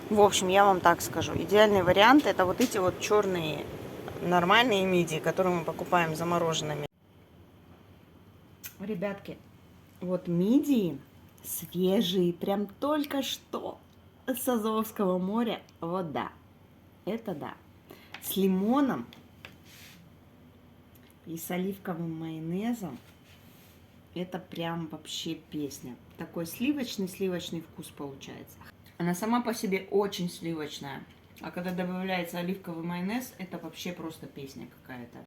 В общем, я вам так скажу. Идеальный вариант это вот эти вот черные нормальные мидии, которые мы покупаем замороженными. Ребятки, вот мидии свежие, прям только что с Азовского моря. Вот да, это да. С лимоном и с оливковым майонезом. Это прям вообще песня. Такой сливочный вкус получается. Она сама по себе очень сливочная. А когда добавляется оливковый майонез, это вообще просто песня какая-то.